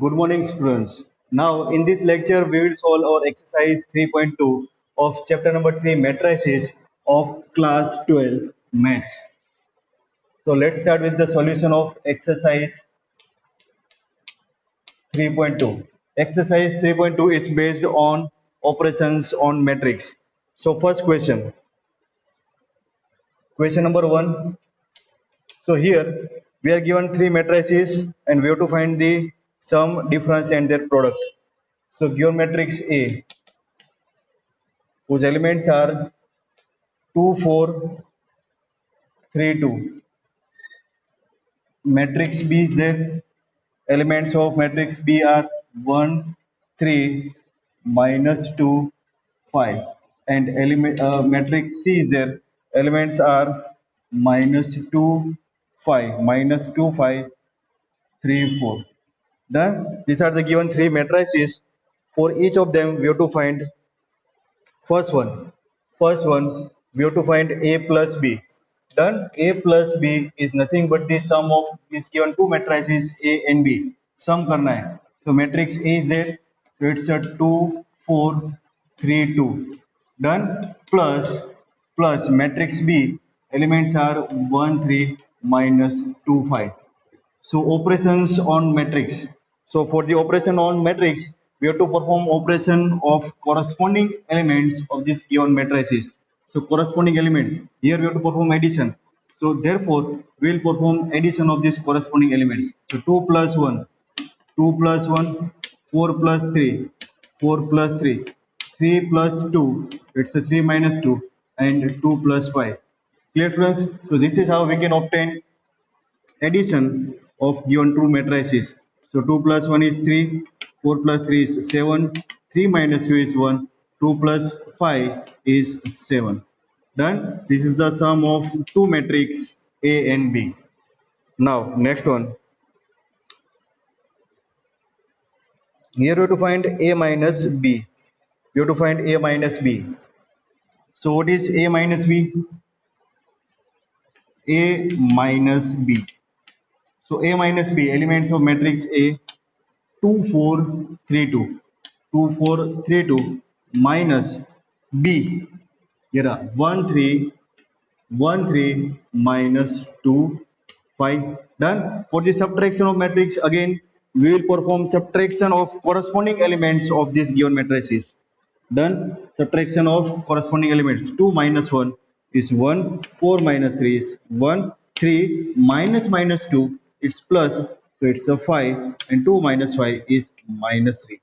Good morning, students. Now, in this lecture, we will solve our exercise 3.2 of chapter number 3 matrices of class 12 maths. So, let's start with the solution of exercise 3.2. Exercise 3.2 is based on operations on matrix. So, first question. Question number 1. So, here we are given three matrices and we have to find the sum, difference, and their product. So, given matrix A, whose elements are 2, 4, 3, 2. Matrix B is there. Elements of matrix B are 1, 3, minus 2, 5. And matrix C is there. Elements are minus 2, 5, minus 2, 5, 3, 4. Done. These are the given three matrices. For each of them, we have to find First one, we have to find A plus B. Done. A plus B is nothing but the sum of these given two matrices A and B. Sum करना है. So matrix A is there. So it's a 2, 4, 3, 2. Done. Plus matrix B. Elements are 1, 3, minus 2, 5. So operations on matrix. So for the operation on matrix, we have to perform operation of corresponding elements of this given matrices. So corresponding elements, here we have to perform addition. So therefore, we will perform addition of these corresponding elements. So 2 plus 1, 2 plus 1, 4 plus 3, 4 plus 3, 3 plus 2, it's a 3 minus 2, and 2 plus 5. Clear, friends? So this is how we can obtain addition of given two matrices. So 2 plus 1 is 3, 4 plus 3 is 7, 3 minus 2 is 1, 2 plus 5 is 7. Done. This is the sum of two matrix A and B. Now next one. Here we have to find A minus B. We have to find A minus B. So what is A minus B? A minus B. So A minus B, elements of matrix A, 2, 4, 3, 2. 2, 4, 3, 2 minus B. Here 1, 3, 1, 3 minus 2, 5. Done. For the subtraction of matrix, again we will perform subtraction of corresponding elements of this given matrices. Done. Subtraction of corresponding elements. 2 minus 1 is 1, 4 minus 3 is 1, 3 minus 2 it's plus, so it's a 5, and 2 minus 5 is minus 3.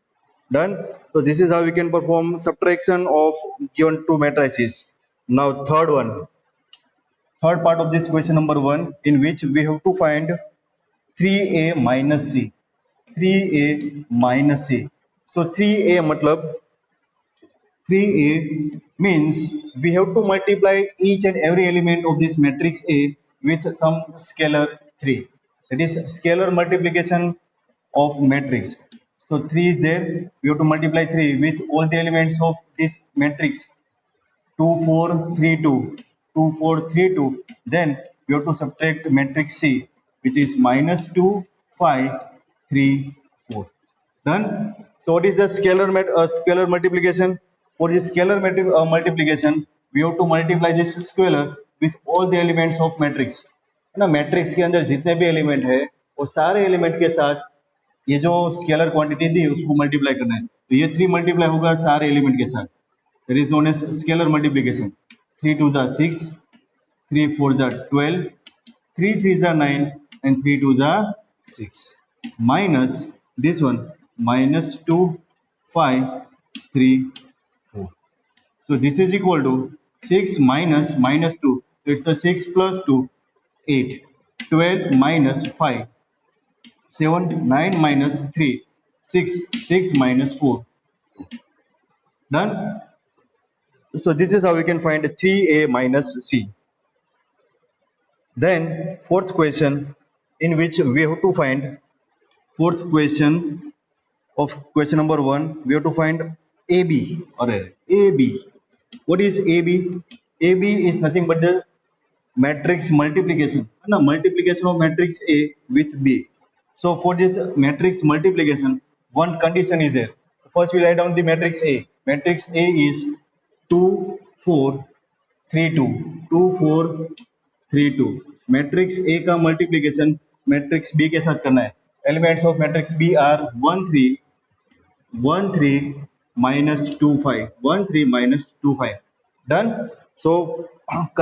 Done. So this is how we can perform subtraction of given two matrices. Now third part of this question number 1, in which we have to find 3A minus C. 3A minus C. So 3A matlab 3A means we have to multiply each and every element of this matrix A with some scalar 3. That is scalar multiplication of matrix. So 3 is there. We have to multiply 3 with all the elements of this matrix. 2, 4, 3, 2. 2, 4, 3, 2. Then we have to subtract matrix C, which is minus 2, 5, 3, 4. Done. So what is the scalar multiplication? For this scalar multiplication, we have to multiply this scalar with all the elements of matrix. ना matrix के अंदर जितने भी element है वो सारे element के साथ ये जो स्केलर क्वांटिटी थी उसको मल्टीप्लाई करना है. तो ये 3 मल्टीप्लाई होगा सारे एलिमेंट के साथ. That is known as scalar multiplication. 3 2 जा 6, 3 4 जा 12, 3 3 जा 9 and 3 2 जा 6 minus this one minus 2 5 3 4. So this is equal to 6 minus 2. So it's a 6 plus 2 8, 12 minus 5, 7, 9 minus 3, 6, 6 minus 4. Done. So this is how we can find 3A minus C. Then fourth question, in which we have to find fourth question of question number 1, we have to find AB or AB. What is AB? AB is nothing but the matrix multiplication. Multiplication of matrix A with B. So for this matrix multiplication, one condition is there. So first we write down the matrix A. Matrix A is 2 4 3 2 2 4 3 2. Matrix A का multiplication matrix B के साथ करना है. Elements of matrix B are 1 3 1 3 minus 2 5 1 3 minus 2 5. Done. So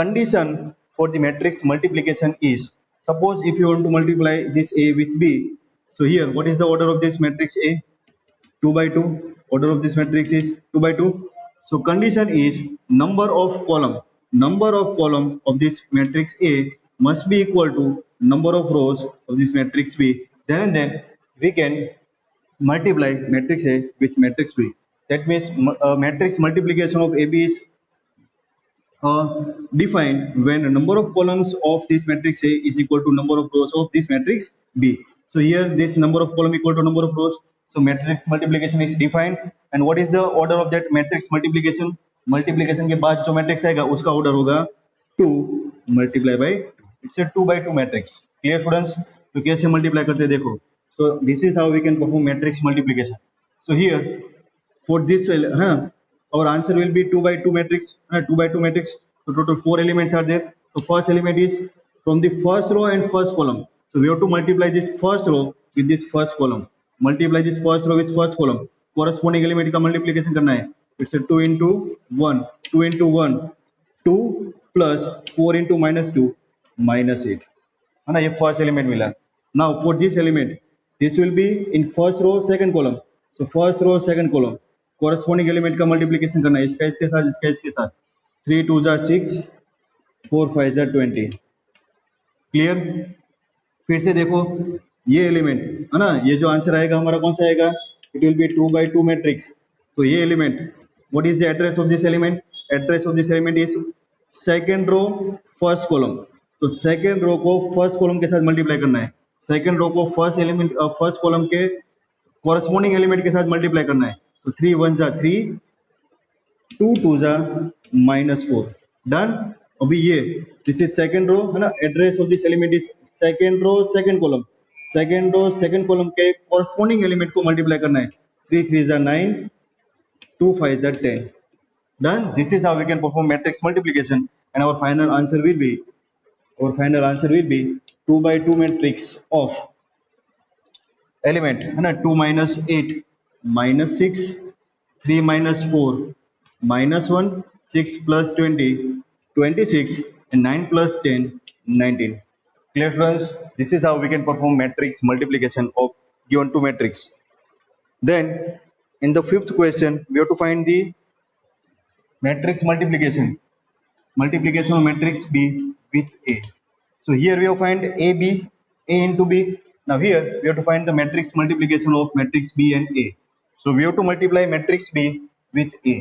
condition for the matrix multiplication is, suppose if you want to multiply this A with B, so here what is the order of this matrix A? 2 by 2. Order of this matrix is 2 by 2. So condition is number of column of this matrix A must be equal to number of rows of this matrix B. Then and then we can multiply matrix A with matrix B. That means matrix multiplication of AB is defined when number of columns of this matrix A is equal to number of rows of this matrix B. So here this number of column equal to number of rows. So matrix multiplication is defined. And what is the order of that matrix multiplication? Multiplication के बाद जो matrix आएगा उसका order होगा 2 multiply by 2. It's a 2 by 2 matrix. Clear students? तो कैसे multiply करते हैं देखो. So this is how we can perform matrix multiplication. So here for this our answer will be 2 by 2 matrix. 2 by 2 matrix. So total 4 elements are there. So first element is from the first row and first column. So we have to multiply this first row with this first column. Multiply this first row with first column. Corresponding element का multiplication करना है. It's a 2 into 1. 2 into 1. 2 plus 4 into minus 2 minus 8. है ना, ये first element मिला. Now for this element, this will be in first row second column. So first row second column. Corresponding element का multiplication करना है. इसका इसके साथ, इसका इसके साथ. 3 2 जा 6, 4 5 जा 20. Clear? फिर से देखो ये एलिमेंट है ना, ये जो आंसर आएगा हमारा कौन सा आएगा? It will be 2 by 2 matrix. तो ये element, what is the address of this element? Address of this element is second row first column. तो सेकंड रो को फर्स्ट कॉलम के साथ मल्टीप्लाई करना है. सेकंड रो को फर्स्ट एलिमेंट फर्स्ट कॉलम के कॉरस्पॉन्डिंग एलिमेंट के साथ मल्टीप्लाई करना है. तो 3 1 जा 3, 2 2 जा -4. डन. अभी ये दिस इज सेकंड रो है ना, address of this element is second row second column. Second row second column के कॉरस्पॉन्डिंग एलिमेंट को मल्टीप्लाई करना है. 3 3 जा 9, 2 5 जा 10. Done. This is how we can perform matrix multiplication, and our final answer will be 2 by 2 matrix of element है ना, 2 minus 8 minus 6, 3 minus 4 minus 1, 6 plus 20 26, and 9 plus 10 19. Clear friends? This is how we can perform matrix multiplication of given two matrix. Then in the fifth question we have to find the matrix multiplication of matrix B with A. So here we have to find AB, A into B. Now here we have to find the matrix multiplication of matrix B and A. So we have to multiply matrix B with A.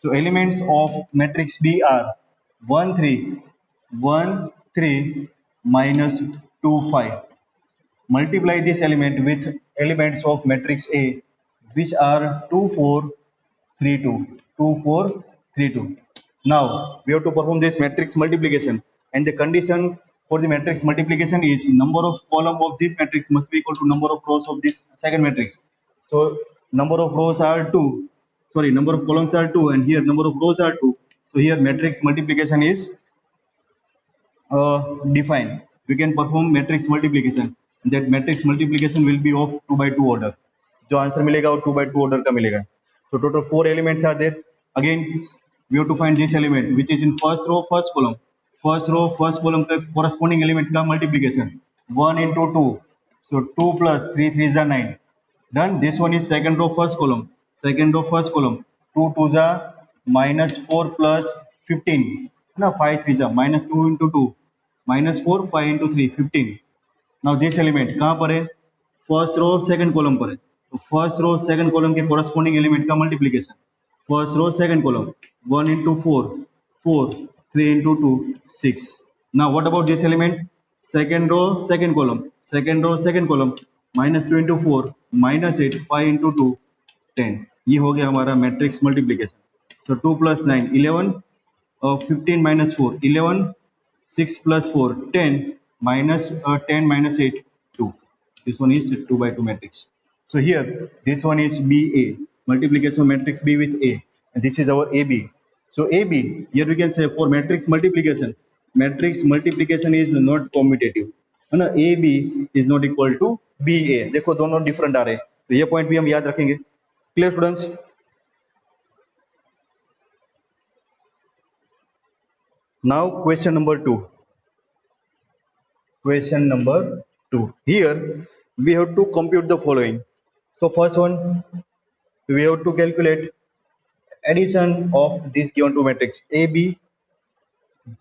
So elements of matrix B are 1 3 1 3 minus 2 5. Multiply this element with elements of matrix A, which are 2 4 3 2 2 4 3 2. Now we have to perform this matrix multiplication, and the condition for the matrix multiplication is number of column of this matrix must be equal to number of rows of this second matrix. So number of rows are 2, sorry, number of columns are 2, and here number of rows are 2. So here matrix multiplication is defined. We can perform matrix multiplication. That matrix multiplication will be of 2 by 2 order. जो answer मिलेगा वो 2 by 2 order का मिलेगा. So total 4 elements are there. Again we have to find this element which is in first row first column. First row first column का corresponding element का multiplication 1 into 2. So 2 plus 3 3 is 9. Done. This one is second row first column. Second row first column 2 2 is minus 4 plus 15 ना, 5 3 is minus 2 into 2 minus 4 5 into 3 15. Now this element कहाँ पर है? First row second column पर है. तो first row second column के corresponding element का multiplication first row second column 1 into 4 4 3 into 2 6. Now what about this element? Second row second column minus 2 into 4 minus 8 5 into 2 10. ये हो गया हमारा matrix multiplication. So 2 plus 9 11, 15 minus 4 11, 6 plus 4 10 minus 10 minus 8 2. This one is 2 by 2 matrix. So here this one is BA, multiplication of matrix B with A, and this is our AB. So AB, here we can say for matrix multiplication is not commutative, है ना. AB is not equal to BA. देखो दोनों different आ रहे हैं, तो ये point भी हम याद रखेंगे. Clear students? Now question number 2. Question number 2. Here we have to compute the following. So first one, we have to calculate addition of these given two matrix AB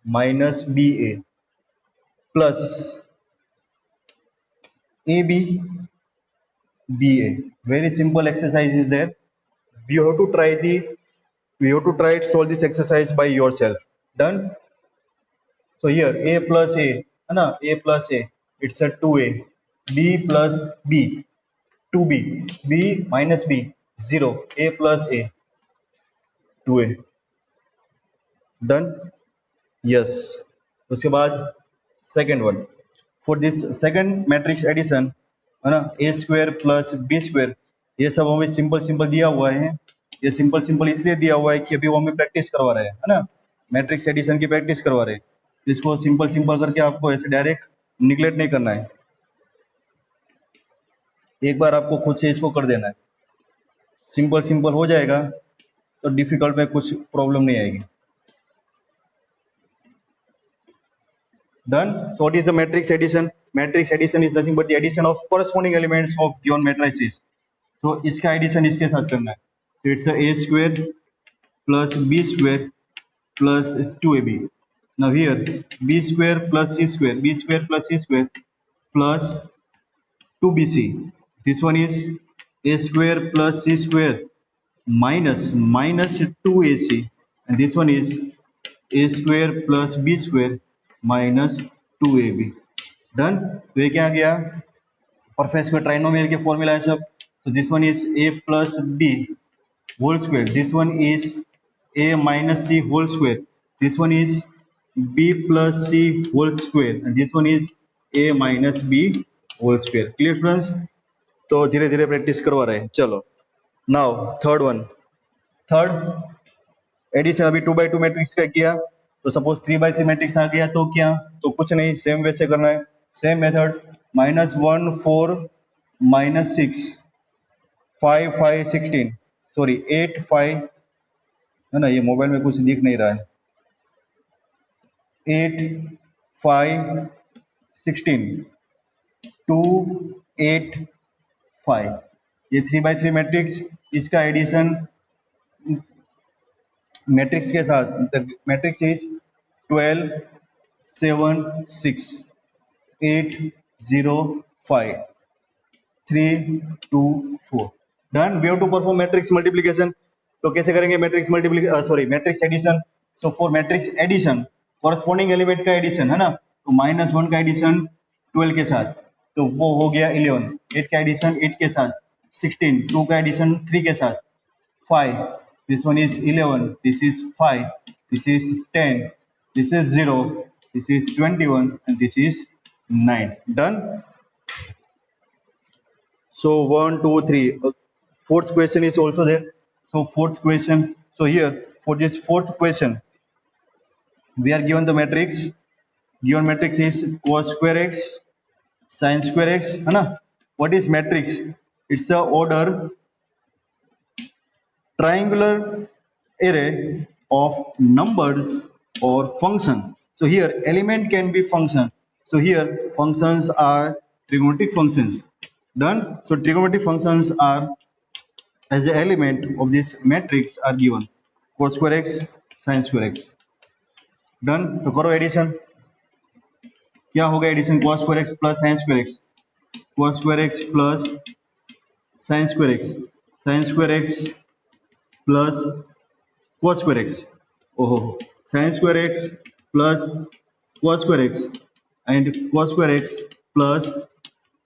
minus BA plus AB BA. Very simple exercise is there. You have to try to solve this exercise by yourself. Done? So here A plus A, है ना, A plus A, it's a 2A. B plus B, 2B. B minus B, 0. A plus A, 2A. Done? Yes. उसके बाद second one. For this second matrix addition, है ना, A square plus B square, ये सब हमें simple दिया हुआ है. ये सिंपल इसलिए दिया हुआ है कि अभी वो हमें प्रैक्टिस करवा रहे हैं, है ना, मैट्रिक्स एडिशन की प्रैक्टिस करवा रहे हैं. इसको सिंपल करके आपको ऐसे डायरेक्ट निगलेक्ट नहीं करना है, एक बार आपको खुद से इसको कर देना है. सिंपल हो जाएगा तो डिफिकल्ट में कुछ प्रॉब्लम नहीं आएगी. Done. So what is the matrix addition? Matrix addition is nothing but the addition of corresponding elements of given matrices. So इसका addition इसके साथ करना है. So it's a A square plus B square plus 2AB. Now here B square plus C square plus 2BC. This one is A square plus C square minus 2AC, and this one is A square plus B square minus 2AB. Done. तो ये क्या आ गया? Perfect square trinomial के formula है सब. So this one is A plus B whole square. This one is A minus C whole square. This one is B plus C whole square, and this one is A minus B whole square. Clear friends? तो धीरे धीरे practice करवा रहे हैं. चलो. Now third edition अभी 2 by 2 matrix का किया, तो सपोज 3 by 3 मैट्रिक्स आ गया तो क्या, तो कुछ नहीं, सेम वैसे करना है, सेम मेथड. -1 4 -6 5 5 16, सॉरी 8 5, है ना, ये मोबाइल में कुछ दिख नहीं रहा है. 8 5 16 2 8 5, ये 3 by 3 मैट्रिक्स, इसका एडिशन मैट्रिक्स के साथ, the matrix is 12 7 6 8 0 5 3 2 4. Done. We have to perform matrix multiplication. तो कैसे करेंगे matrix matrix addition? So for matrix addition corresponding element का एडिशन, है ना, तो -1 का एडिशन 12 के साथ, तो वो हो गया 11. 8 का एडिशन 8 के साथ 16. 2 का एडिशन 3 के साथ 5. This one is 11. This is 5. This is 10. This is 0. This is 21, and this is 9. Done. So 1 2 3. Fourth question is also there. So fourth question. So here for this fourth question, we are given the matrix. Given matrix is cos square x sin square x, है ना. What is matrix? It's a order triangular array of numbers or function. So here element can be function. So here functions are trigonometric functions. Done. So trigonometric functions are as the element of this matrix are given cos square x sin square x. Done. तो करो addition. क्या होगा addition? cos square x plus sin square x, cos square x plus sin square x, sin square x plus cos square x. ओहो, sin square x plus cos square x and cos square x plus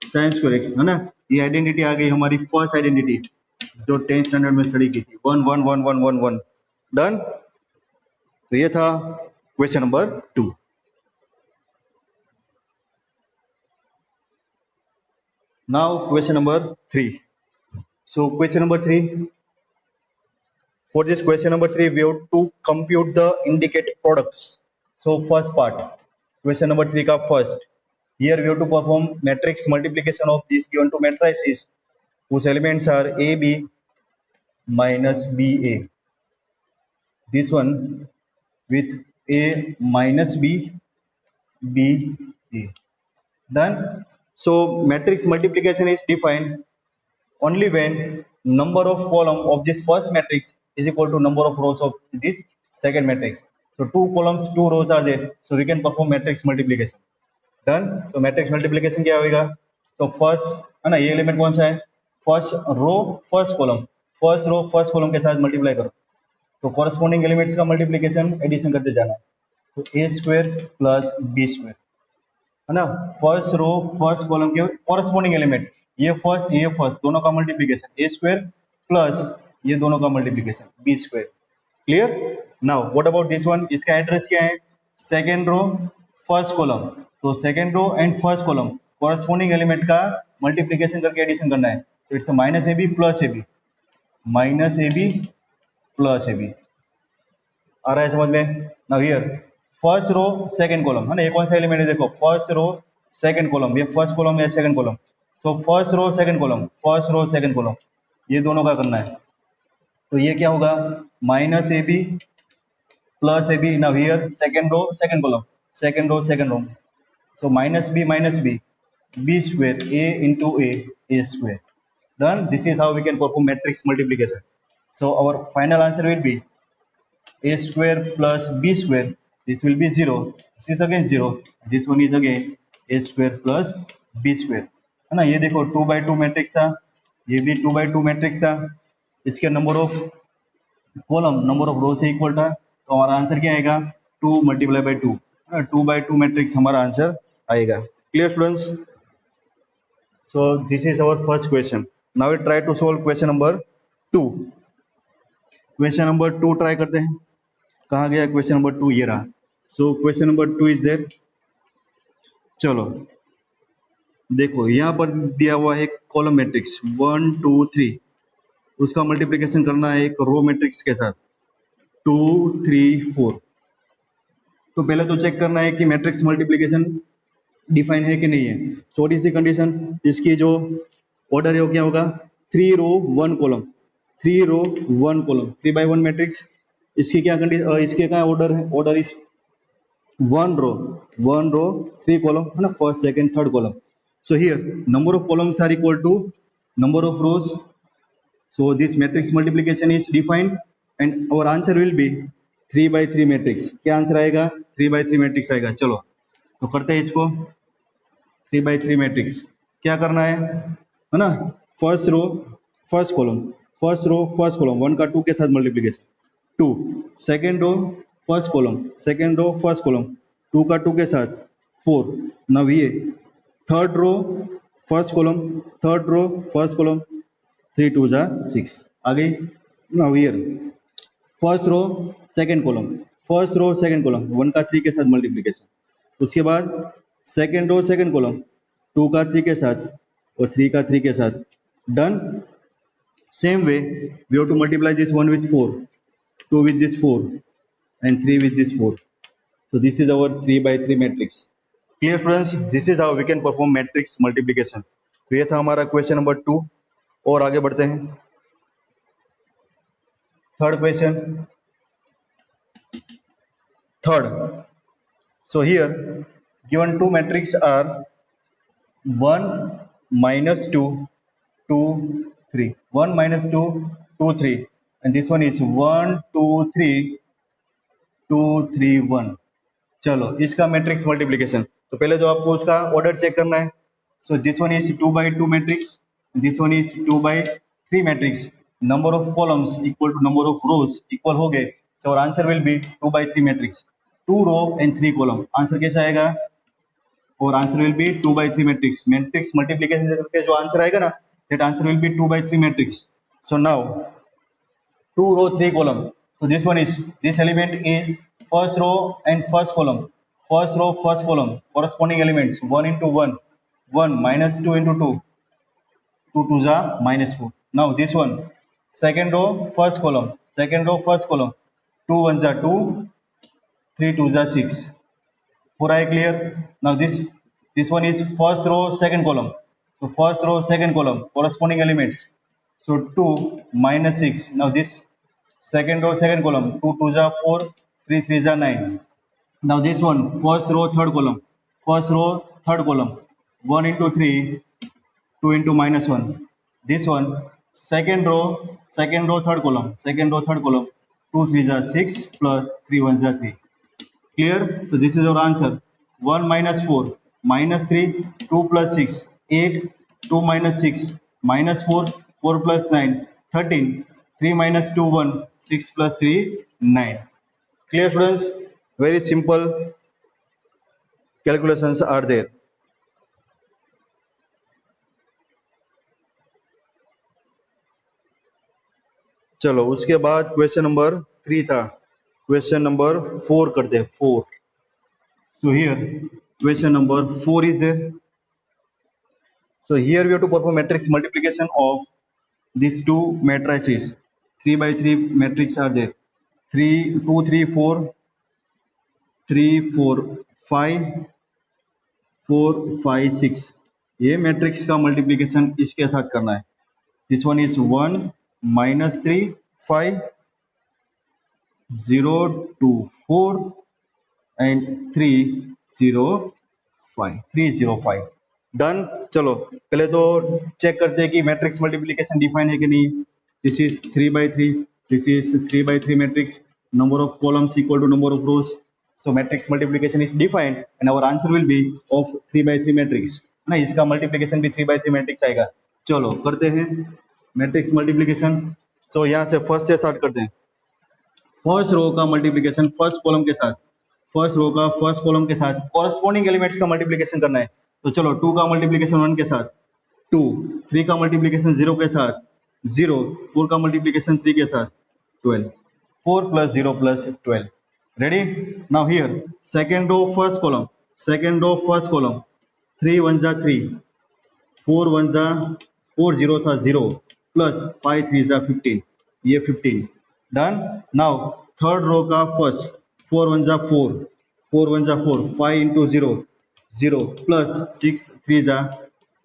sin square x, है ना. ये identity आ गई हमारी first identity जो 10th standard में study की थी. 1 1 1 1 1 1. डन. तो ये था question number 2. Now question number 3. So question number 3. For this question number 3, we have to compute the indicated products. So first part, question number 3 ka first. Here we have to perform matrix multiplication of these given two matrices whose elements are AB minus BA. This one with A minus B, B, A. Done. So matrix multiplication is defined only when number of column of this first matrix is equal to number of rows of this second matrix. So two columns, two rows are there. So we can perform matrix multiplication. Done. तो matrix multiplication क्या होगा? तो first है ना, ये element कौन सा है? फर्स्ट रो फर्स्ट कॉलम के साथ मल्टीप्लाई करो, तो कॉरस्पॉन्डिंग एलिमेंट्स का मल्टीप्लिकेशन एडिशन करते जाना है। तो a square plus b square है ना, फर्स्ट रो फर्स्ट कॉलम के कॉरस्पॉन्डिंग एलिमेंट, ये फर्स्ट दोनों का मल्टीप्लिकेशन ए स्क्वायर प्लस ये दोनों का multiplication b square. Clear? Now what about this one? इसका एड्रेस क्या है? सेकेंड रो फर्स्ट कॉलम, तो second row and first column corresponding element का मल्टीप्लिकेशन करके एडिशन करना है। तो it's minus a b plus a b, minus a b plus a b. आ रहा है समझ में? Now here first row second column है ना, ये कौन सा एलिमेंट है? देखो फर्स्ट रो सेकंड कॉलम, ये फर्स्ट कॉलम या second column. So first row second column, first row second column, ये दोनों का करना है। तो ये क्या होगा? Minus a b plus a b. Now here second row second column, second row second row, so minus b, b square, a into a square. Done. This is how we can perform matrix multiplication. So our final answer will be a square plus b square. This will be 0. This is again 0. This one is again a square plus b square. है ना, ये देखो 2 by 2 matrix था, ये भी 2 by 2 matrix था, इसके number of column number of row से इक्वल था, तो हमारा आंसर क्या आएगा? 2 मल्टीप्लाई बाई 2, 2 by 2 मैट्रिक्स हमारा आंसर आएगा। Clear students? So this is our first question. Now we try to solve question number 2। Question number 2 try करते हैं। कहाँ गया क्वेश्चन नंबर 2? ये रहा। So question number 2 is there. चलो देखो, यहाँ पर दिया हुआ है कॉलम मैट्रिक्स 1 2 3, उसका मल्टीप्लिकेशन करना है एक रो मैट्रिक्स के साथ 2 3 4। तो पहले तो चेक करना है कि मैट्रिक्स मल्टीप्लिकेशन डिफाइन है कि नहीं है। So what is the condition? इसकी जो ऑर्डर है वो क्या होगा? 3 row 1 column, 3 row 1 column, 3 by 1 matrix. इसकी क्या कंडीशन, इसके क्या ऑर्डर है? ऑर्डर इज 1 रो 3 कॉलम है ना, first second third column. So here number of columns are equal to number of rows. So this matrix multiplication is defined and our answer will be 3 by 3 matrix. क्या answer आएगा? 3 by 3 matrix आएगा। चलो तो करते हैं इसको। 3 by 3 matrix क्या करना है ना, first row first column, first row first column 1 का 2 के साथ multiplication 2, second row first column, second row first column 2 का 2 के साथ 4। नाउ ये third row first column, third row first column, 3 2 जा 6 आ गई। Now here first row second column, first row second column 1 का 3 के साथ मल्टीप्लिकेशन, उसके बाद सेकेंड रो सेकेंड कॉलम 2 का 3 के साथ और 3 का 3 के साथ। Done. Same way we have to multiply this 1 with 4, 2 with this 4 and 3 with this 4. So this is our 3 by 3 matrix. Clear friends? This is how we can perform matrix multiplication. तो ये था हमारा क्वेश्चन नंबर 2 और आगे बढ़ते हैं। Third question, third. So here given two matrices are 1 minus 2 2 3, 1 minus 2 2 3, and this one is 1 2 3 2 3 1। चलो इसका मैट्रिक्स मल्टीप्लिकेशन, तो पहले जो आपको उसका ऑर्डर चेक करना है। So this one is 2 by 2 matrix, this one is 2 by 3 matrix, number of columns equal to number of rows equal हो गए। So our answer will be 2 by 3 matrix, 2 row and 3 column. Answer कैसा आएगा? और answer will be 2 by 3 matrix. Matrix multiplication करके जो answer आएगा ना, that answer will be 2 by 3 matrix. So now 2 row 3 column, so this one is, this element is first row and first column, first row first column corresponding elements 1 into 1, 1 minus 2 into 2, 2 2 जा -4. Now this one, second row first column, second row first column, 2 1 जा 2, 3 2 जा 6. हो रहा है clear? Now this one is first row second column. So first row second column corresponding elements. So 2 -6. Now this second row second column, 2 2 जा 4, 3 3 जा 9. Now this one first row third column, first row third column, 1 into 3, 2 into -1. This one second row third column, second row third column, 2 3 जा 6 plus 3 1 जा 3. Clear? So this is our answer. 1 minus 4 minus 3, 2 plus 6 8, 2 minus 6 minus 4, 4 plus 9 13, 3 minus 2 1, 6 plus 3 9. Clear students? Very simple calculations are there. चलो उसके बाद question number 3 था, question number 4 करते हैं 4. So here question number 4 is there. So here we have to perform matrix multiplication of these two matrices. 3 by 3 matrix are there. 3 2 3 4 3 4 5 4 5 6. ये matrix का multiplication इसके साथ करना है. This one is 1 -3 5 0 2 4 and 3 0 5 305. Done. चलो पहले तो चेक करते हैं कि मैट्रिक्स मल्टीप्लिकेशन डिफाइन है कि नहीं. This is 3 by 3, this is 3 by 3 matrix, number of columns equal to number of rows. So matrix multiplication is defined and our answer will be of 3 by 3 matrix. ना इसका multiplication भी 3 by 3 matrix आएगा. चलो करते हैं matrix multiplication. सो यहाँ से first से स्टार्ट करते हैं. फर्स्ट रो का मल्टीप्लिकेशन फर्स्ट कॉलम के साथ, फर्स्ट रो का फर्स्ट कॉलम के साथ कॉरस्पॉन्डिंग एलिमेंट्स का मल्टीप्लिकेशन करना है. तो चलो 2 का मल्टीप्लिकेशन 1 के साथ 2, 3 का मल्टीप्लिकेशन 0 के साथ 0, 4 का मल्टीप्लिकेशन 3 के साथ 12, 4 plus 0 plus 12. Ready? Now here second row first column, second row first column, 3 1 जा 3, 4 1 जा 4 0 सा 0 plus 5 3 जा 15. ये 15. Done. Now third row का first, 4 1 जा 4, 4 1 जा 4, 5 into 0 0 plus 6 3 जा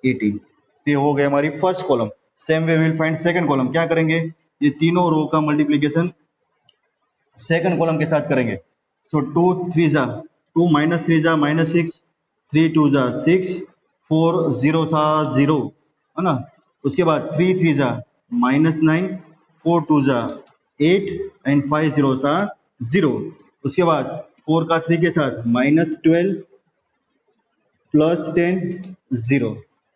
18. ये हो गया हमारी first column. Same way will find second column. क्या करेंगे? ये तीनों रो का मल्टीप्लिकेशन सेकंड कॉलम के साथ करेंगे. सो 2 3 जा 2 minus 3 जा -6, 3 2 जा 6, 4 0 सा 0 है ना. उसके बाद 3 3 जा -9, 4 2 जा 8 एंड 5 0 सा 0. उसके बाद 4 का 3 के साथ -12 प्लस 10 0.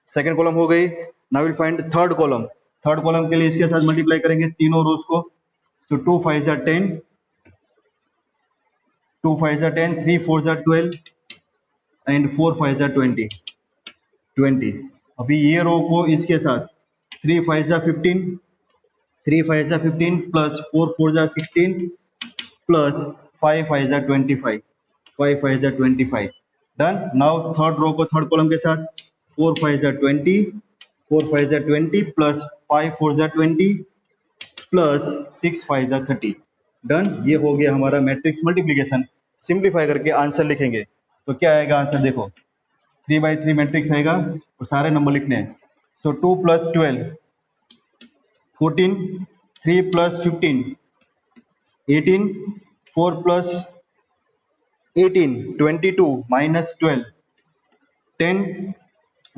सेकेंड कॉलम हो गई. Now will find third column. Third column के लिए इसके साथ मल्टीप्लाई करेंगे तीनों रोज को. सो 2 5 जा 10, 2 5 जा 10, 3 4 जा 12 एंड 4 5 जा 20. अभी ये रो को इसके साथ 3 5 जा 15, 3 5 जा 15 प्लस 4 4 जा 16 प्लस 5 5 जा 25, 5 5 जा 25. डन. नाउ थर्ड रो को थर्ड कॉलम के साथ 4 5 जा 20, 4 5 जा 20 प्लस 5 4 जा 20 प्लस 6 5 जा 30. डन. ये हो गया हमारा मैट्रिक्स मल्टीप्लिकेशन. सिंप्लीफाई करके आंसर लिखेंगे तो क्या आएगा आंसर? देखो 3 by 3 मैट्रिक्स आएगा और सारे नंबर लिखने हैं. सो 2 plus 12 14, 3 plus 15 18, 4 plus 18 22 minus 12 10,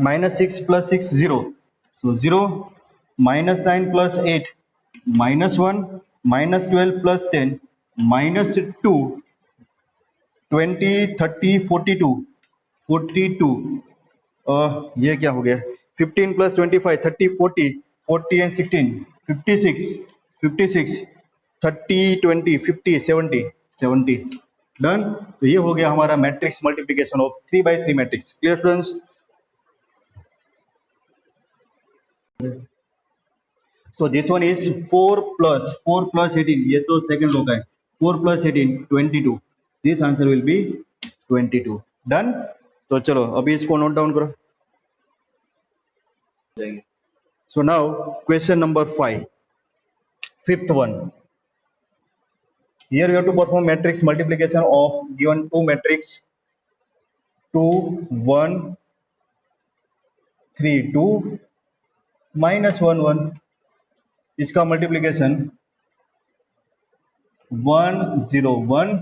-6 plus 6 0. So 0, -9 plus 8 -1, -12 plus 10 -2, 20 30 42 42. ये क्या हो गया? 15 plus 25 30 40 40 and 16 56 56 30 20 50 70. डन. तो ये हो गया हमारा matrix multiplication of 3 by 3 matrix. Clear students? So this one is 4 plus 18. ये तो सेकंड रो का है. 4 plus 18 22. This answer will B 22. Done. तो चलो अभी इसको नोट डाउन करो. So now question number 5, fifth one. Here we have to perform matrix multiplication of given two matrix 2 1 3 2 minus 1 1. इसका मल्टीप्लिकेशन 1 0 1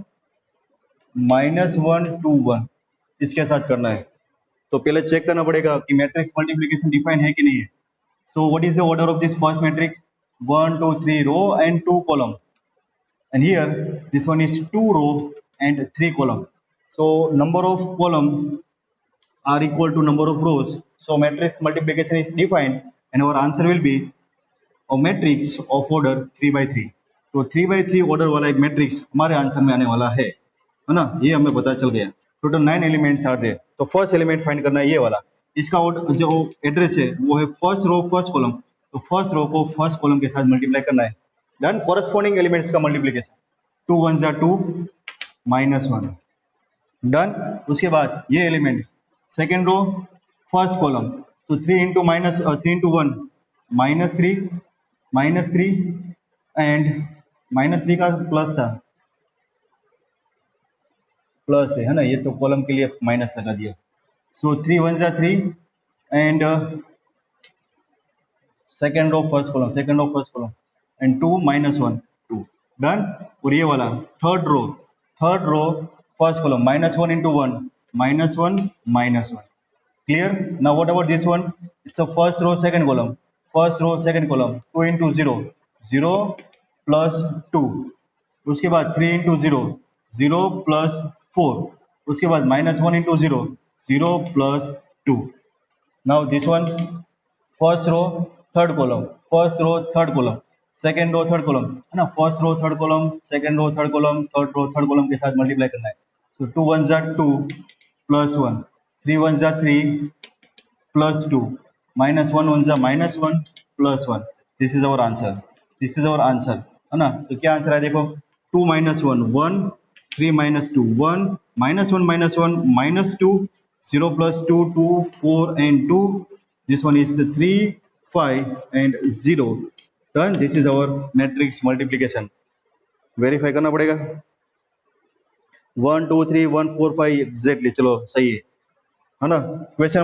माइनस 1 2 1 इसके साथ करना है. तो पहले चेक करना पड़ेगा कि मैट्रिक्स मल्टीप्लिकेशन डिफाइन है कि नहीं है. So what is the order of this first matrix? 1 2 3 row and 2 column, and here this one is 2 row and 3 column. So number of column are equal to number of rows, so matrix multiplication is defined and our answer will be a matrix of order 3 by 3. तो 3 by 3 order वाला एक matrix हमारे answer में आने वाला है ना. ये हमें पता चल गया. Total 9 elements are there. तो फर्स्ट एलिमेंट फाइंड करना है ये वाला. इसका जो एड्रेस है वो है फर्स्ट रो फर्स्ट कॉलम. तो फर्स्ट रो को फर्स्ट कॉलम के साथ मल्टीप्लाई करना है. देन कॉरेस्पॉन्डिंग एलिमेंट्स का मल्टीप्लिकेशन 2 1 2 माइनस 1. डन. उसके बाद ये element second row first column. So 3 into 1 minus 3 and minus 3 का प्लस था, प्लस है ना. ये तो कॉलम के लिए माइनस लगा दिया. So 3 1 3 and second row first column and 2 minus 1 2. Done. और ये वाला third row first column minus 1 into 1 minus 1 clear. Now what about this one? It's a first row second column 2 into 0 plus 2. उसके बाद 3 into 0 plus 4. उसके बाद minus 1 into 0 plus 2. Now this one first row third column second row third column है ना. First row third column second row third column third column के साथ multiply करना है. तो 2 1 2 plus 1 3 1 3 plus 2 minus 1 1 minus 1 plus 1. This is our answer है ना. तो क्या आंसर है देखो. 2 minus 1 1 3 minus 2 1 minus 1 minus 2 0 plus 2 2 4 and 2. This one is 3 5 and 0. Done. This is our matrix multiplication. Verify करना पड़ेगा. 1 2 3 1 4 5 एग्जैक्टली. चलो सही है ना. Question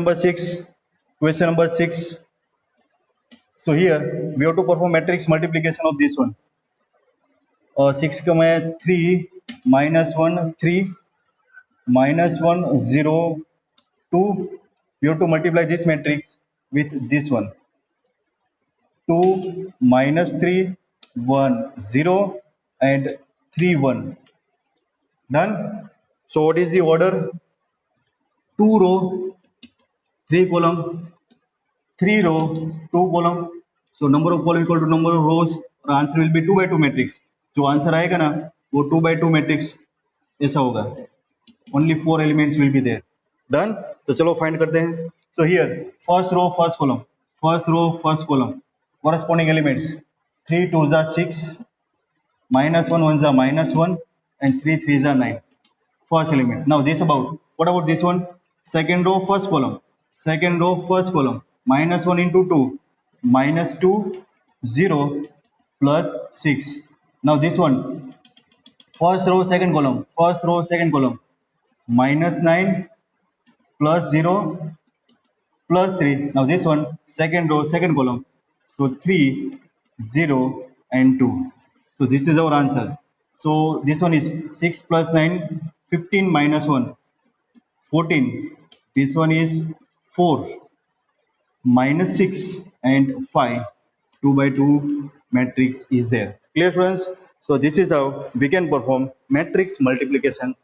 number 6. So here we have to perform matrix multiplication of this one. 6 का मैं 3 minus 1 3 minus 1 0 2. We have to multiply this matrix with this one. 2 minus 3 1 0 and 3 1. Done. So what is the order? 2 row 3 column 3 row 2 column. So number of column equal to number of rows. और answer will be 2 by 2 matrix. जो answer आएगा ना वो 2 by 2 matrix ऐसा होगा. Only 4 elements will be there. Done. तो चलो find करते हैं. So here first row first column corresponding elements 3 2 6 minus 1 1 minus 1 and 3 3 9. First element. Now this what about this one? Second row first column minus 1 into 2 minus 2 0 plus 6. Now this one first row second column minus 9 plus 0 plus 3. Now this one second row second column, so 3 0 and 2. So this is our answer. So this one is 6 plus 9 15 minus 1 14. This one is 4 minus 6 and 5. 2 by 2 matrix is there. Clear friends? So this is how we can perform matrix multiplication